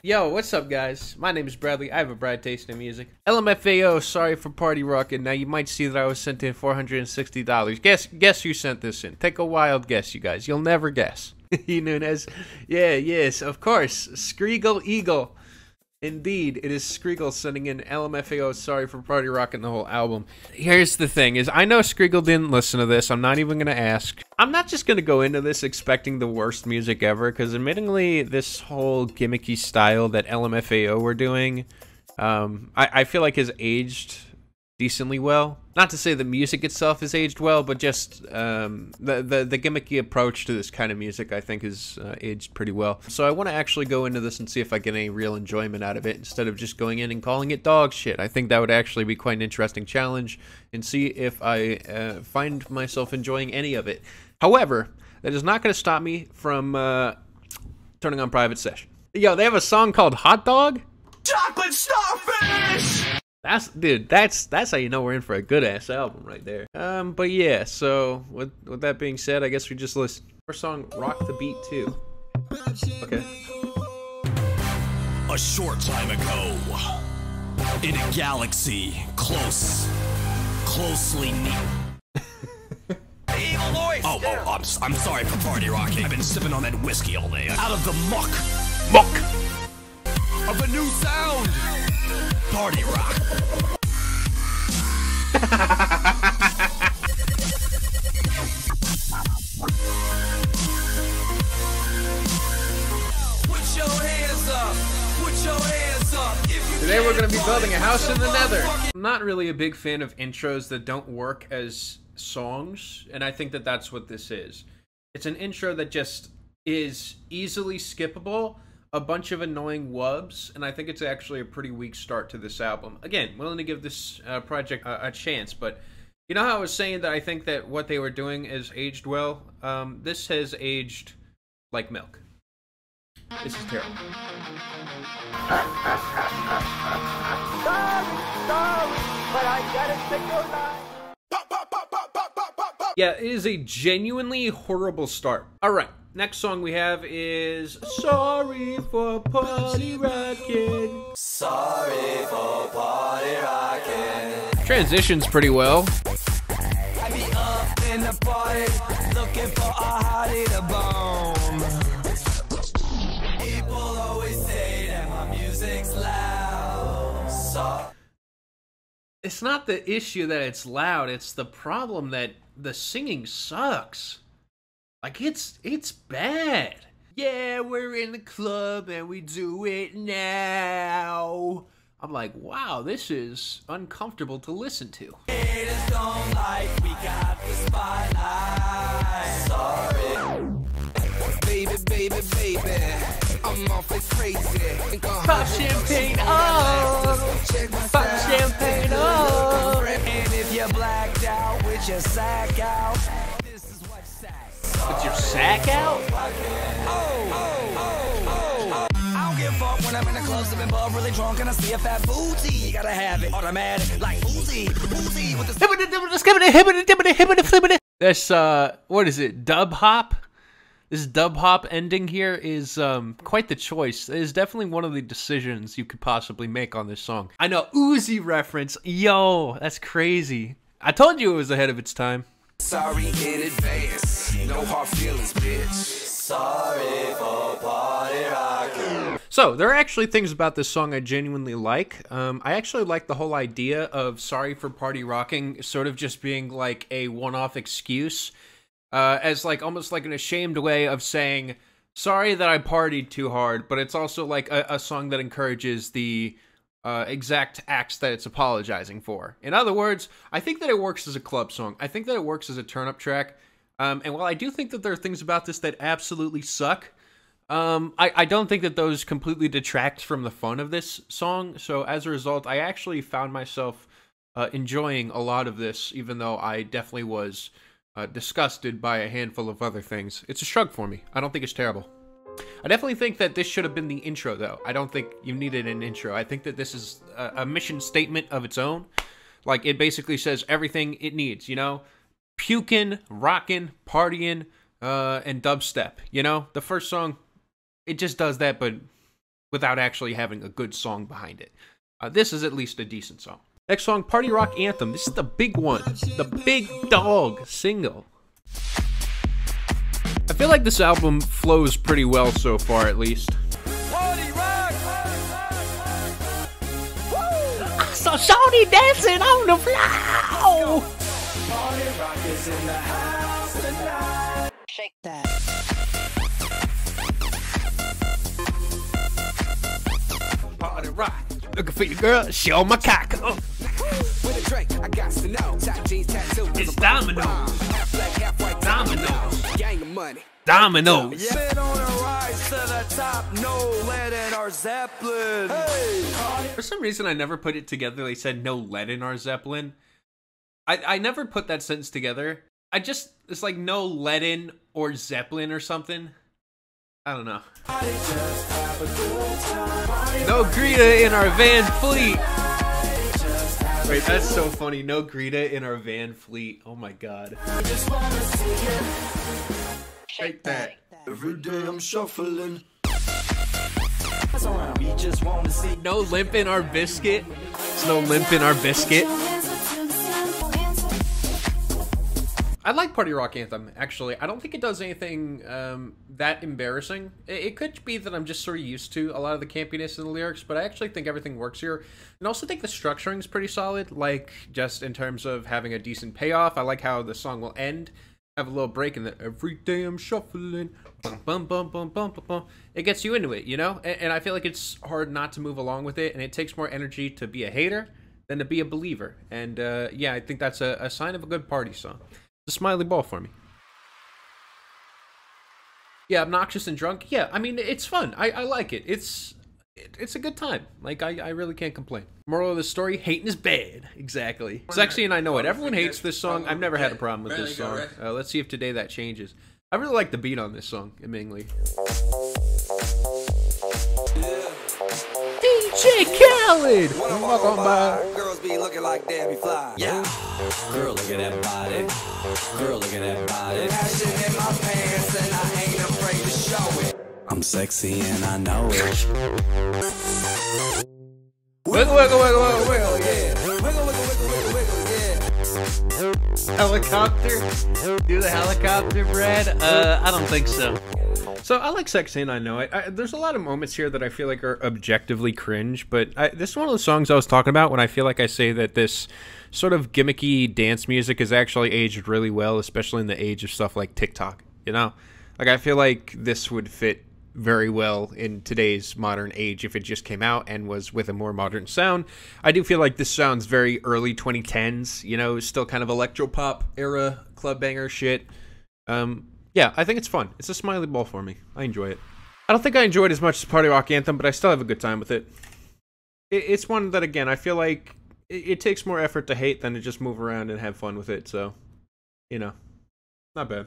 Yo, what's up, guys? My name is Bradley. I have a bright taste in music. LMFAO, sorry for party rocking. Now, you might see that I was sent in $460. Guess who sent this in? Take a wild guess, you guys. You'll never guess. Nunez. Yeah, yes, of course. Skrigal Eagle. Indeed, it is Skrigal sending in LMFAO, sorry for party rocking the whole album. Here's the thing, is I know Skrigal didn't listen to this. I'm not even going to ask. I'm not just going to go into this expecting the worst music ever, because admittingly, this whole gimmicky style that LMFAO were doing, I feel like has aged decently well. Not to say the music itself has aged well, but just the gimmicky approach to this kind of music, I think, has aged pretty well. So I want to actually go into this and see if I get any real enjoyment out of it, instead of just going in and calling it dog shit. I think that would actually be quite an interesting challenge, and see if I find myself enjoying any of it. However, that is not going to stop me from turning on private session. Yo, they have a song called Hot Dog? Chocolate Starfish! Dude, that's how you know we're in for a good-ass album right there. But yeah, so with that being said, I guess we just listen. First song, Rock the Beat 2. Okay. A short time ago, in a galaxy closely near. Evil voice! Oh, I'm sorry for party rocking. I've been sipping on that whiskey all day. Out of the muck of a new sound. Party rock. Put your hands up. Put your hands up. Today we're going to be building a house in the nether. I'm not really a big fan of intros that don't work as songs, and I think that that's what this is. It's an intro that just is easily skippable, a bunch of annoying wubs, and I think it's actually a pretty weak start to this album. Again, willing to give this project a chance, but you know how I was saying that I think that what they were doing has aged well? This has aged like milk. This is terrible. Yeah, it is a genuinely horrible start. Alright, next song we have is Sorry for Party Rockin'. Sorry for party rockin'. Transitions pretty well. I be up in the party, looking for a hottie to bomb. People always say that my music's loud. So It's not the issue that it's loud, it's the problem that the singing sucks. Like, it's bad. Yeah, we're in the club and we do it now. I'm like, wow, this is uncomfortable to listen to. haters don't like we got the spotlight. Sorry. Baby, I'm awfully crazy. Pop champagne up! Pop champagne up! And if you're blacked out with your sack out, this is what sack. With your sack out? I don't give a fuck when I'm in the club sipping bub, really drunk, and I see a fat booty. You gotta have it automatic, like Uzi with the. This, what is it, dub hop? This dub hop ending here is quite the choice. It is definitely one of the decisions you could possibly make on this song. I know, Uzi reference. Yo, that's crazy. I told you it was ahead of its time. Sorry in advance, no hard feelings, bitch. Sorry for party rocking. So, there are actually things about this song I genuinely like. I actually like the whole idea of Sorry for Party Rocking sort of just being like a one-off excuse. As like almost like an ashamed way of saying, sorry that I partied too hard, but it's also like a song that encourages the exact acts that it's apologizing for. In other words, I think that it works as a club song. I think that it works as a turn-up track. And while I do think that there are things about this that absolutely suck, I don't think that those completely detract from the fun of this song. So as a result, I actually found myself enjoying a lot of this, even though I definitely was disgusted by a handful of other things. It's a shrug for me. I don't think it's terrible. I definitely think that this should have been the intro, though. I don't think you needed an intro. I think that this is a mission statement of its own. Like, it basically says everything it needs, you know? Puking, rocking, partying, and dubstep. You know, the first song, it just does that, but without actually having a good song behind it. This is at least a decent song. Next song, Party Rock Anthem. This is the big one, the big dog single. I feel like this album flows pretty well so far, at least. Party rock! So Shawty dancing on the floor. Party rock is in the house tonight. Shake that. Party rock. Looking for you, girl. Show my cock. Oh. With a Drake, I got to know. Top jeans tattoo. It's Dominoes. Half black, half white. Dominoes. Gang of money. Dominoes. Sit on a rise to the top. No lead in our Zeppelin. Hey. For some reason, I never put it together. They said no lead in our Zeppelin. I never put that sentence together. It's like no lead in or Zeppelin or something. I don't know. No Greta in our Van Fleet. Wait, that's so funny. No Greta in our Van Fleet. Oh my god. Shake that. Every day I'm shuffling. We just want to see. No limp in our biscuit. There's no limp in our biscuit. I like Party Rock Anthem, actually. I don't think it does anything that embarrassing. It could be that I'm just sort of used to a lot of the campiness in the lyrics, but I actually think everything works here. And I also think the structuring is pretty solid, like, just in terms of having a decent payoff. I like how the song will end, have a little break, and then every day I'm shuffling, bum, bum, bum, bum, bum, bum, bum. It gets you into it, you know? And I feel like it's hard not to move along with it, and it takes more energy to be a hater than to be a believer. And, yeah, I think that's a sign of a good party song. The smiley ball for me. Yeah, obnoxious and drunk. Yeah, I mean, it's fun. I like it. It's a good time. Like, I really can't complain. Moral of the story, hating is bad. Exactly. Sexy and I Know It. Everyone hates this song. I've never had a problem with this song. Let's see if today that changes. I really like the beat on this song, admittingly. DJ Khaled! Walk on by. Girls be looking like Debbie Fly. Yeah. Girl, look at that body. Girl, look at that body. Passion in my pants and I ain't afraid to show it. I'm sexy and I know it. Wiggle, wiggle, wiggle, wiggle, wiggle, yeah. Wiggle, wiggle, wiggle, wiggle, wiggle, yeah. Helicopter? Do the helicopter, Brad? I don't think so. So I like Sexy and I Know It. There's a lot of moments here that I feel like are objectively cringe, but this is one of the songs I was talking about when I feel like I say that this sort of gimmicky dance music is actually aged really well, especially in the age of stuff like TikTok, you know? Like, I feel like this would fit very well in today's modern age if it just came out and was with a more modern sound. I do feel like this sounds very early 2010s, you know, still kind of electropop era club banger shit. Yeah, I think it's fun. It's a smiley ball for me. I enjoy it. I don't think I enjoyed it as much as Party Rock Anthem, but I still have a good time with it. It's one that, again, I feel like it takes more effort to hate than to just move around and have fun with it, so, you know, not bad.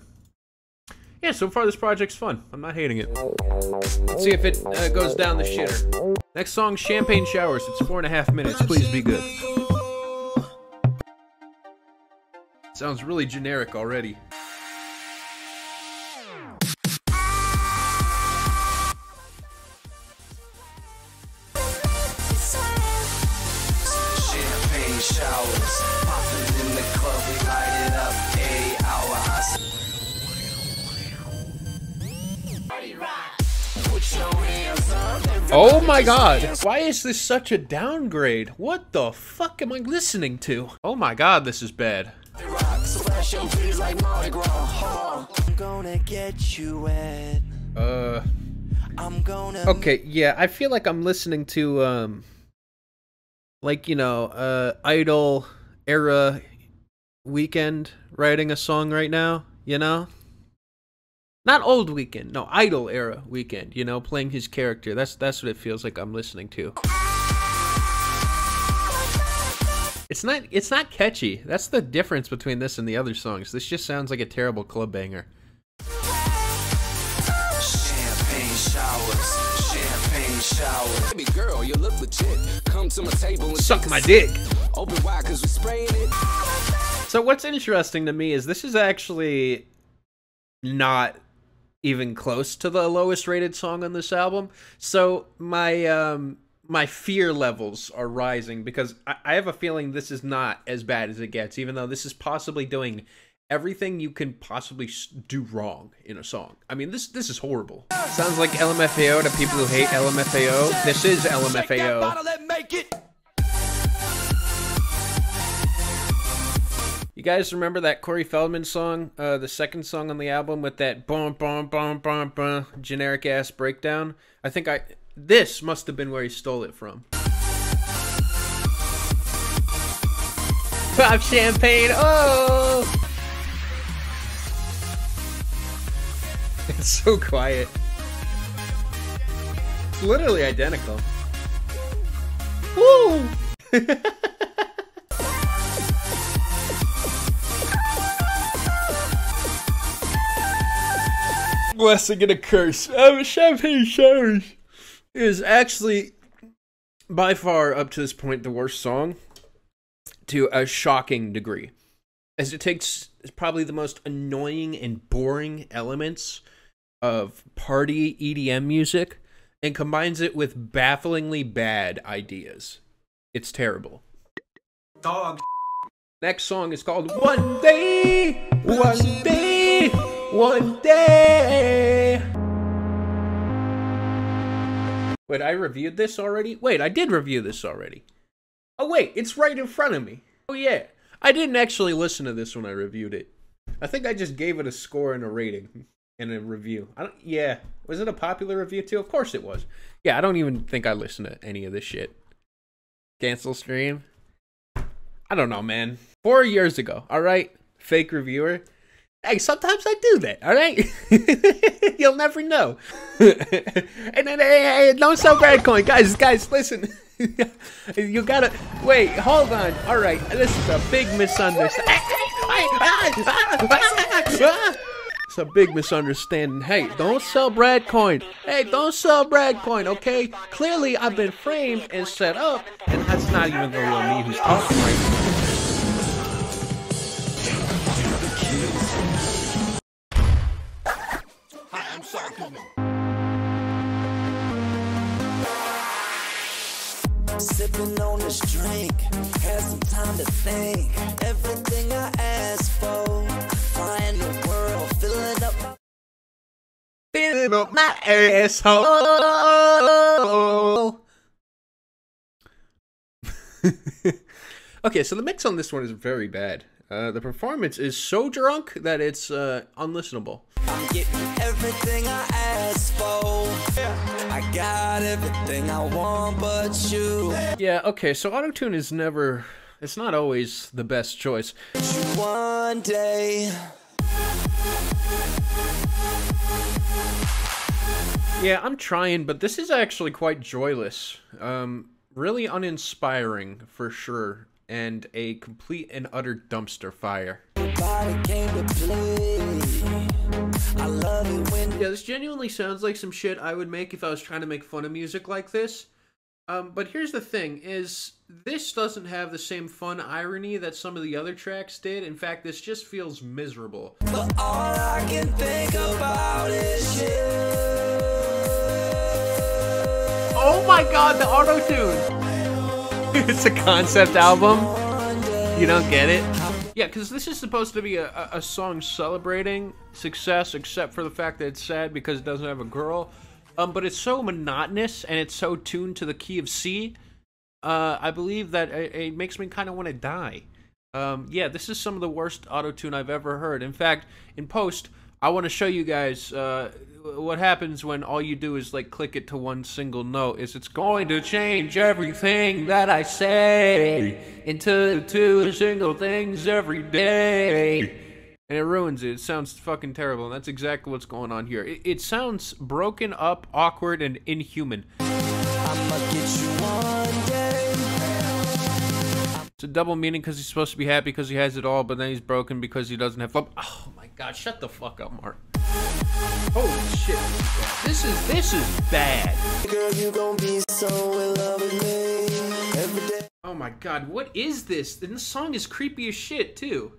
Yeah, so far this project's fun. I'm not hating it. Let's see if it goes down the shitter. Next song, Champagne Showers. It's 4.5 minutes. Please be good. Sounds really generic already. Champagne showers, popping in the club, we light it up. Oh my god, why is this such a downgrade? What the fuck am I listening to? Oh my god, this is bad. Okay, yeah, I feel like I'm listening to, like, you know, Idol era Weekend writing a song right now, you know? Not old Weekend, no, Idol era Weekend, you know, playing his character. That's what it feels like I'm listening to. It's not catchy. That's the difference between this and the other songs. This just sounds like a terrible club banger. Champagne showers. Baby girl, you look legit. Come to my table and suck my dick. Open wide 'cause we spraying it. So what's interesting to me is this is actually not even close to the lowest rated song on this album. So my fear levels are rising because I have a feeling this is not as bad as it gets, even though this is possibly doing everything you can possibly do wrong in a song. I mean, this is horrible. Sounds like LMFAO to people who hate LMFAO. This is LMFAO. You guys remember that Corey Feldman song, the second song on the album with that boom, boom, boom, boom, boom, generic ass breakdown? I think this must have been where he stole it from. Pop champagne, oh! It's so quiet. It's literally identical. Woo! Blessing and a curse. Champagne showers is actually by far up to this point the worst song to a shocking degree, as it takes probably the most annoying and boring elements of party EDM music and combines it with bafflingly bad ideas. It's terrible. Dog. Next song is called One Day, One Day, One Day. Wait, I reviewed this already? Wait, I did review this already. Oh wait, it's right in front of me. Oh yeah, I didn't actually listen to this when I reviewed it. I think I just gave it a score and a rating in a review. Yeah, was it a popular review too? Of course it was. Yeah, I don't even think I listened to any of this shit. Cancel stream? I don't know, man. 4 years ago, alright? Fake reviewer. Hey, sometimes I do that, alright? You'll never know. And then, hey, don't sell Bradcoin. Guys, listen. You gotta, wait, hold on. Alright, this is a big misunderstanding. It's a big misunderstanding. Hey, don't sell Bradcoin. Hey, don't sell Bradcoin, okay? Clearly, I've been framed and set up, and that's not even the real me who's talking right now. Sipping on this drink, had some time to think. Everything I asked for, flying the world, filling up my asshole. Okay, so the mix on this one is very bad. The performance is so drunk that it's unlistenable. I'm getting everything I asked for. I got everything I want but you. Yeah, okay, so autotune is never, it's not always the best choice. One day. Yeah, I'm trying, but this is actually quite joyless. Really uninspiring, for sure. And a complete and utter dumpster fire. Yeah, this genuinely sounds like some shit I would make if I was trying to make fun of music like this. But here's the thing, is this doesn't have the same fun irony that some of the other tracks did. In fact, this just feels miserable. But all I can think about is you. Oh my god, the auto-tune! It's a concept album. You don't get it? Yeah, because this is supposed to be a song celebrating success, except for the fact that it's sad because it doesn't have a girl. But it's so monotonous and it's so tuned to the key of C. I believe that it makes me kind of want to die. Yeah, this is some of the worst auto-tune I've ever heard. In fact, in post, I want to show you guys what happens when all you do is like click it to one single note. It's going to change everything that I say into two single things every day. And it ruins it. It sounds fucking terrible, and that's exactly what's going on here. It sounds broken up, awkward, and inhuman. I'ma get you one day. It's a double meaning because he's supposed to be happy because he has it all, but then he's broken because he doesn't have fun. Oh my god, shut the fuck up, Mark. Holy shit. This is bad. Girl, you gon' be so in love with me every day. Oh my god, what is this? And this song is creepy as shit, too.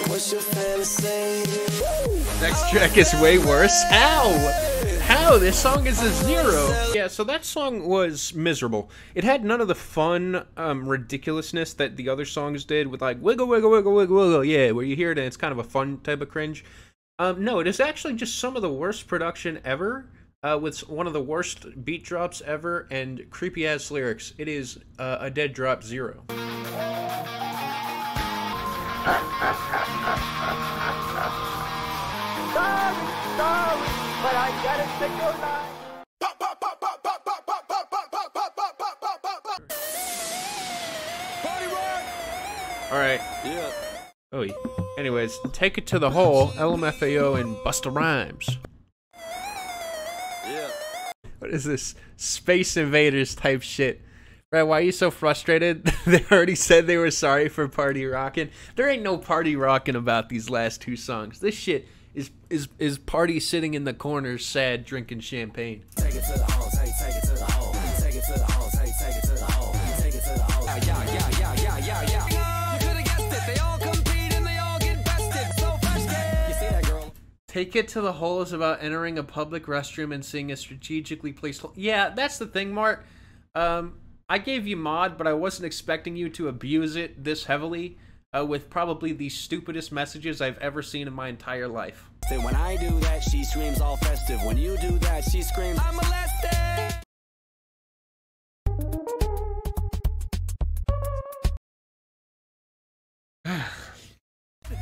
What's your fantasy? Next track is way worse. How? This song is a 0. Yeah, so that song was miserable. It had none of the fun, ridiculousness that the other songs did with like wiggle, wiggle, wiggle, wiggle, wiggle, yeah, where you hear it and it's kind of a fun type of cringe. No, it is actually just some of the worst production ever, with one of the worst beat drops ever and creepy ass lyrics. It is a dead drop 0. Sorry, but I gotta take your life. All right. Yeah. Oh. Anyways, Take It to the Hole, LMFAO and Busta Rhymes. Yeah. What is this? Space Invaders type shit. Right, why are you so frustrated? They already said they were sorry for Party Rockin'. There ain't no party rockin' about these last 2 songs. This shit is party sitting in the corner, sad, drinking champagne. Take it to the hole, take it to the hole, take it to the hole, take it to the hole, take it to the hole. Yeah. You could've guessed it. They all compete and they all get bested. So frustrated. You see that, girl? Take It to the Hole is about entering a public restroom and seeing a strategically placed hole. Yeah, that's the thing, Mart. I gave you mod, but I wasn't expecting you to abuse it this heavily, with probably the stupidest messages I've ever seen in my entire life. When I do that, she screams all festive. When you do that, she screams, I'm molested.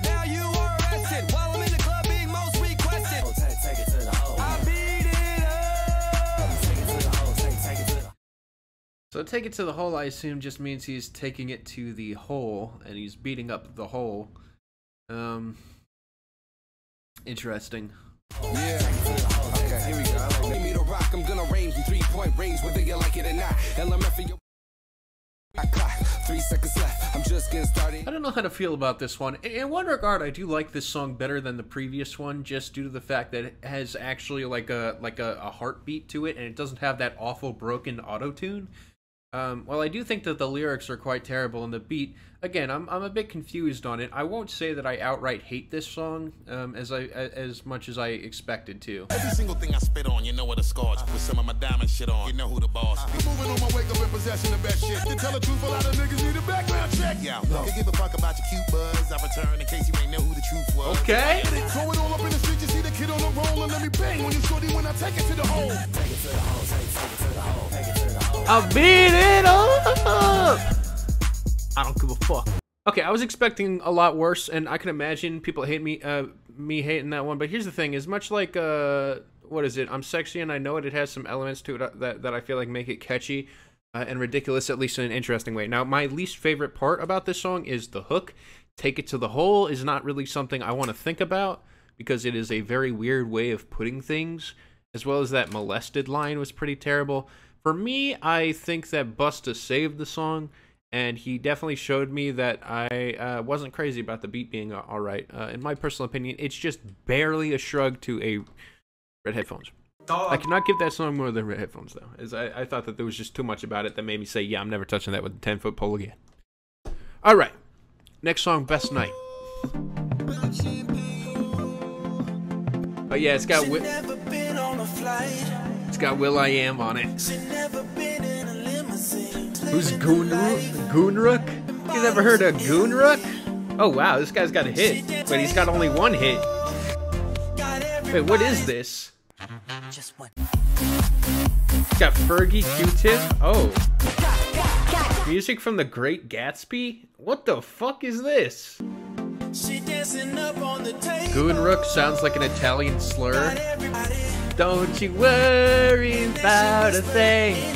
Now you are arrested while I'm in the club being most requested. Oh, take it to the hole. I beat it up. Take it to the hole, take it to the hole. So Take It to the Hole, I assume, just means he's taking it to the hole, and he's beating up the hole. Interesting. Yeah. Okay, here we go. Give me the rock, I'm gonna range in 3-point range, whether you like it or not. LMFAO. 3 seconds left. I'm just getting started. I don't know how to feel about this one. In one regard, I do like this song better than the previous one, just due to the fact that it has actually like a heartbeat to it, and it doesn't have that awful broken auto-tune. While I do think that the lyrics are quite terrible and the beat, again, I'm a bit confused on it. I won't say that I outright hate this song as much as I expected to. Every single thing I spit on, you know what the scars. With some of my diamond shit on, you know who the boss. Be moving on my wake up in possession of best shit. To tell the truth, a lot of niggas need a background check. Yeah, don't give a fuck about your cute buzz. I return in case you ain't know who the truth was. Okay. Throw it all up in the street, you see the kid on the roll, and let me bang when you shorty when I take it to the hole. Take it to the hole, take it to the hole, take it to the hole. I'll beat it up! I don't give a fuck. Okay, I was expecting a lot worse, and I can imagine people hate me hating that one, but here's the thing, is much like, what is it, I'm Sexy and I Know It, it has some elements to it that I feel like make it catchy and ridiculous, at least in an interesting way. Now, my least favorite part about this song is the hook. Take It to the Hole is not really something I want to think about, because it is a very weird way of putting things, as well as that molested line was pretty terrible. For me, I think that Busta saved the song, and he definitely showed me that I wasn't crazy about the beat being alright. In my personal opinion, it's just barely a shrug to a Red Headphones. I cannot give that song more than Red Headphones, though, as I thought that there was just too much about it that made me say, yeah, I'm never touching that with a 10-foot pole again. Alright, next song, Best Night. Oh yeah, it's got Will.i.am on it. Who's Goonrook? You never heard of Goonrook? Oh wow, this guy's got a hit, but he's got only one hit. Wait, what is this? It's got Fergie, Q-Tip. Oh. Music from The Great Gatsby? What the fuck is this? Goonrook sounds like an Italian slur. Don't you worry about a thing.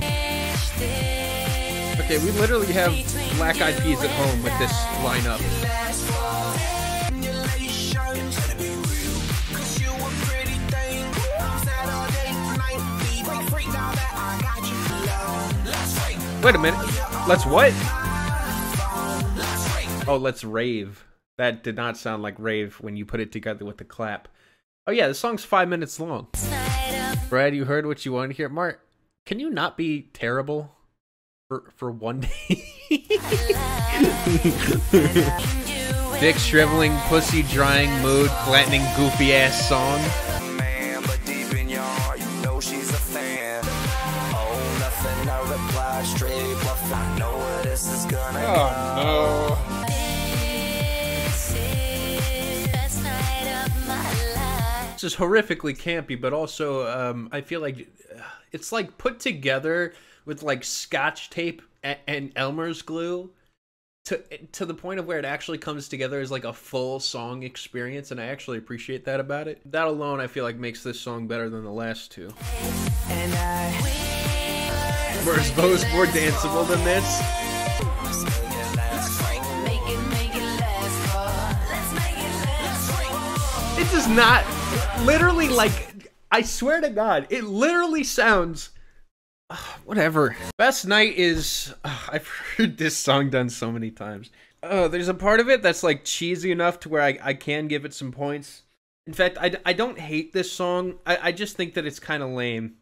Okay, we literally have Black Eyed Peas at home with this lineup. Wait a minute. Let's what? Oh, let's rave. That did not sound like rave when you put it together with the clap. Oh yeah, the song's 5 minutes long. Brad, you heard what you wanted to hear. Mark, can you not be terrible for one day? Dick shriveling, pussy drying, mood flattening, goofy ass song. Man, but deep in your heart, you know she's a fan. Oh, nothing, I reply straight bluff. I know where this is gonna go. Oh no. This is horrifically campy, but also I feel like it's like put together with like scotch tape and Elmer's glue to the point of where it actually comes together as like a full song experience, and I actually appreciate that about it. That alone I feel like makes this song better than the last two. Whereas Bo's more danceable than this. It does not, literally, like, I swear to God, it literally sounds, whatever. Best Night is, I've heard this song done so many times. There's a part of it that's, like, cheesy enough to where I can give it some points. In fact, I don't hate this song. I just think that it's kind of lame.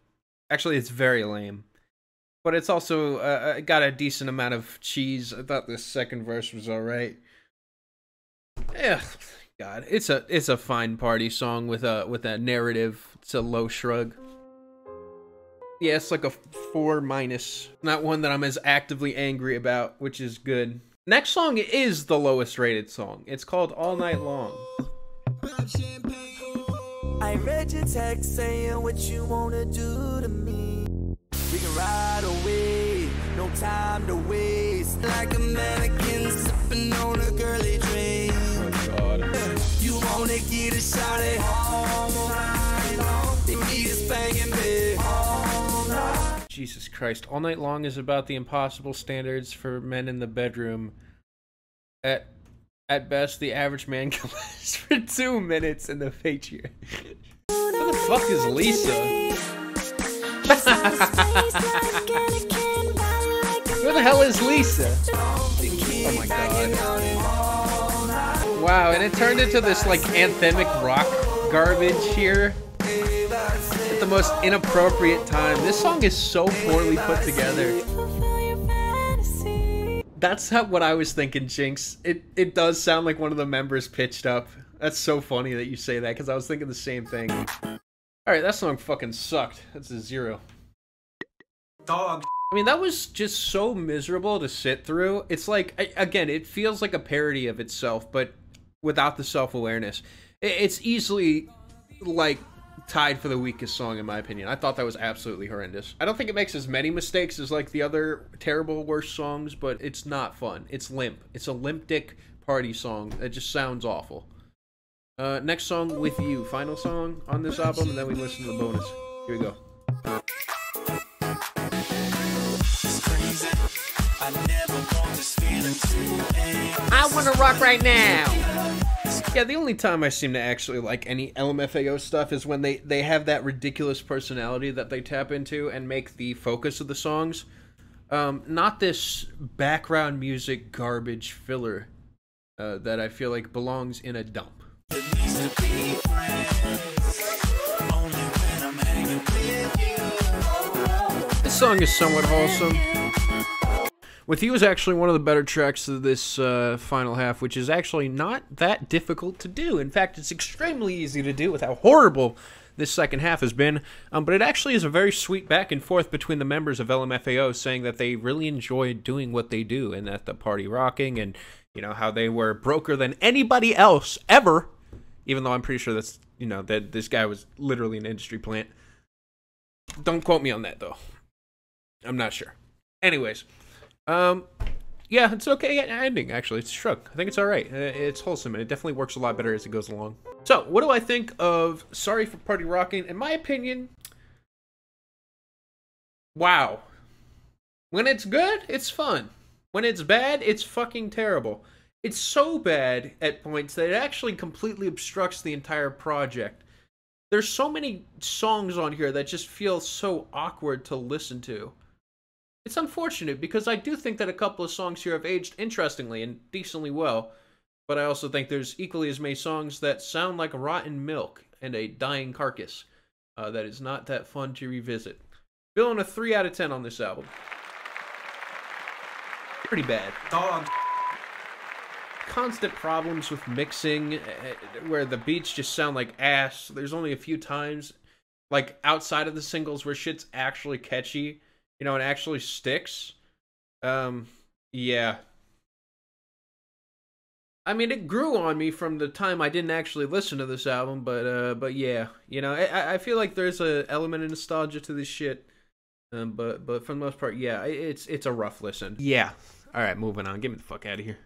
Actually, it's very lame. But it's also got a decent amount of cheese. I thought the second verse was alright. Yeah. God, it's a fine party song with a narrative. It's a low shrug. Yeah, it's like a 4-. Not one that I'm as actively angry about, which is good. Next song is the lowest rated song. It's called All Night Long. I read your text saying what you wanna do to me. We can ride away, no time to waste. Like a mannequin sipping on a girly drink. You wanna get a shot at home, banging big. Jesus Christ. All Night Long is about the impossible standards for men in the bedroom. At best, the average man can last for 2 minutes in the feature. Who the fuck is Lisa? Who the hell is Lisa? Oh my god. Wow, and it turned into this like anthemic rock garbage here at the most inappropriate time. This song is so poorly put together. That's what I was thinking, Jinx. It does sound like one of the members pitched up. That's so funny that you say that, because I was thinking the same thing. Alright, that song fucking sucked. That's a 0. Dog. I mean, that was just so miserable to sit through. It's like, again, it feels like a parody of itself, but without the self-awareness. It's easily, like, tied for the weakest song, in my opinion. I thought that was absolutely horrendous. I don't think it makes as many mistakes as, like, the other terrible, worst songs, but it's not fun. It's limp. It's a limp dick party song that just sounds awful. Next song, With You. Final song on this album, and then we listen to the bonus. Here we go. I wanna rock right now! Yeah, the only time I seem to actually like any LMFAO stuff is when they have that ridiculous personality that they tap into and make the focus of the songs. Not this background music garbage filler that I feel like belongs in a dump. This song is somewhat wholesome. With You is actually one of the better tracks of this final half, which is actually not that difficult to do. In fact, it's extremely easy to do with how horrible this second half has been. But it actually is a very sweet back and forth between the members of LMFAO saying that they really enjoyed doing what they do and that the party rocking and, you know, how they were broker than anybody else ever. Even though I'm pretty sure that's, you know, that this guy was literally an industry plant. Don't quote me on that, though. I'm not sure. Anyways. Yeah, it's okay ending, actually. It's shrug. I think it's alright. It's wholesome, and it definitely works a lot better as it goes along. So, what do I think of Sorry for Party Rocking? In my opinion, wow. When it's good, it's fun. When it's bad, it's fucking terrible. It's so bad at points that it actually completely obstructs the entire project. There's so many songs on here that just feel so awkward to listen to. It's unfortunate because I do think that a couple of songs here have aged interestingly and decently well, but I also think there's equally as many songs that sound like rotten milk and a dying carcass that is not that fun to revisit. Feeling a 3 out of 10 on this album. Pretty bad. Dog. constant problems with mixing, where the beats just sound like ass. There's only a few times, like, outside of the singles where shit's actually catchy, you know, and actually sticks. Yeah. I mean, it grew on me from the time I didn't actually listen to this album, but yeah, you know, I feel like there's a element of nostalgia to this shit, but for the most part, yeah, it's a rough listen. Yeah. All right, moving on. Get me the fuck out of here.